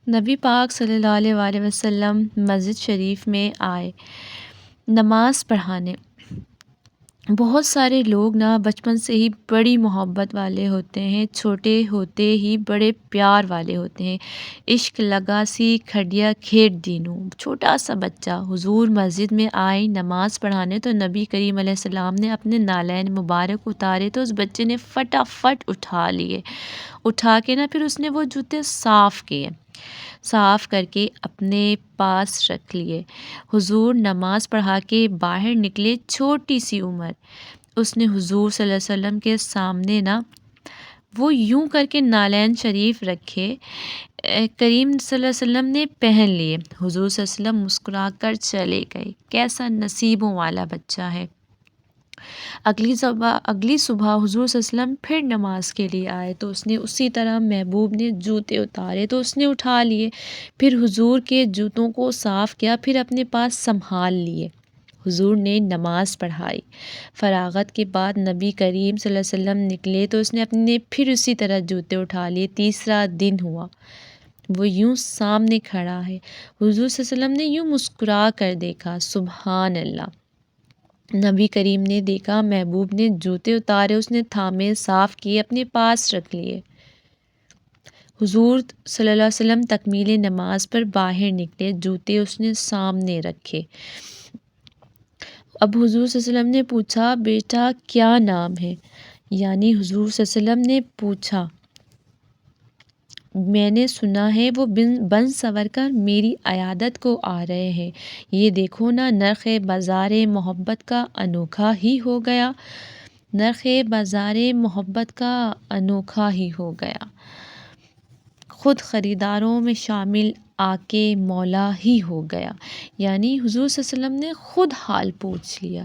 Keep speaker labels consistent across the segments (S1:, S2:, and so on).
S1: نبی پاک صلی اللہ علیہ وآلہ وسلم مسجد شریف میں آئے نماز پڑھانے۔ بہت سارے لوگ بچپن سے ہی بڑی محبت والے ہوتے ہیں، چھوٹے ہوتے ہی بڑے پیار والے ہوتے ہیں۔ عشق لگا سی کھڈیا کھیڈ دینوں، چھوٹا سا بچہ حضور مسجد میں آئے نماز پڑھانے تو نبی کریم علیہ السلام نے اپنے نالین مبارک اتارے تو اس بچے نے فٹافٹ اٹھا لیے، اٹھا کے پھر اس نے وہ جوتے صاف کیے، صاف کر کے اپنے پاس رکھ لیے۔ حضور نماز پڑھا کے باہر نکلے، چھوٹی سی عمر، اس نے حضور صلی اللہ علیہ وسلم کے سامنے وہ یوں کر کے نالین شریف رکھے، کریم صلی اللہ علیہ وسلم نے پہن لیے۔ حضور صلی اللہ علیہ وسلم مسکرا کر چلے گئے، کیسا نصیبوں والا بچہ ہے۔ اگلی صبح حضور صلی اللہ علیہ وسلم پھر نماز کے لیے آئے تو اس نے اسی طرح محبوب نے جوتے اتارے تو اس نے اٹھا لیے، پھر حضور کے جوتوں کو صاف کیا، پھر اپنے پاس سنبھال لیے۔ حضور نے نماز پڑھائی، فراغت کے بعد نبی کریم صلی اللہ علیہ وسلم نکلے تو اس نے اپنے پھر اسی طرح جوتے اٹھا لیے۔ تیسرا دن ہوا، وہ یوں سامنے کھڑا ہے، حضور صلی اللہ علیہ وسلم نے یوں مسکرا کر دیکھا، سبحان اللہ۔ نبی کریم نے دیکھا، محبوب نے جوتے اتارے، اس نے تھامے، صاف کیے، اپنے پاس رکھ لیے۔ حضور صلی اللہ علیہ وسلم تکمیل نماز پر باہر نکلے، جوتے اس نے سامنے رکھے۔ اب حضور صلی اللہ علیہ وسلم نے پوچھا، بیٹا کیا نام ہے؟ یعنی حضور صلی اللہ علیہ وسلم نے پوچھا، میں نے سنا ہے وہ بن سنور کر میری عیادت کو آ رہے ہیں، یہ دیکھو نرخ بازار محبت کا انوکھا ہی ہو گیا، نرخ بازار محبت کا انوکھا ہی ہو گیا، خود خریداروں میں شامل آقے مولا ہی ہو گیا۔ یعنی حضور صلی اللہ علیہ وسلم نے خود حال پوچھ لیا۔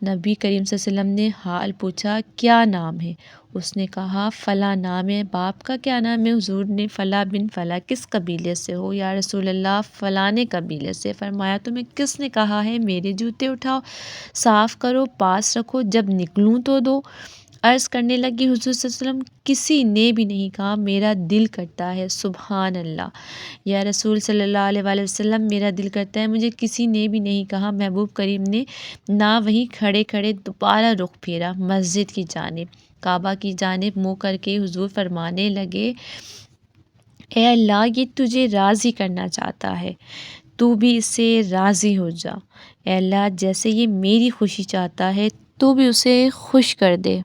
S1: نبی کریم صلی اللہ علیہ وسلم نے حال پوچھا، کیا نام ہے؟ اس نے کہا فلاں نام ہے۔ باپ کا کیا نام ہے؟ حضور نے فلاں بن فلاں۔ کس قبیلے سے ہو؟ یا رسول اللہ فلانے قبیلے سے۔ فرمایا تمہیں کس نے کہا ہے میرے جوتے اٹھاؤ، صاف کرو، پاس رکھو، جب نکلوں تو دو؟ عرض کرنے لگی، حضور صلی اللہ علیہ وسلم کسی نے بھی نہیں کہا، میرا دل کرتا ہے۔ سبحان اللہ، یا رسول صلی اللہ علیہ وآلہ وسلم میرا دل کرتا ہے، مجھے کسی نے بھی نہیں کہا۔ محبوب کریم نے وہیں کھڑے کھڑے دوبارہ رخ پھیرا مسجد کی جانب، کعبہ کی جانب منہ کر کے حضور فرمانے لگے، اے اللہ یہ تجھے راضی کرنا چاہتا ہے، تو بھی اس سے راضی ہو جا۔ اے اللہ جیسے یہ میری خوشی چاہتا ہے تو بھی اسے خوش کر دے۔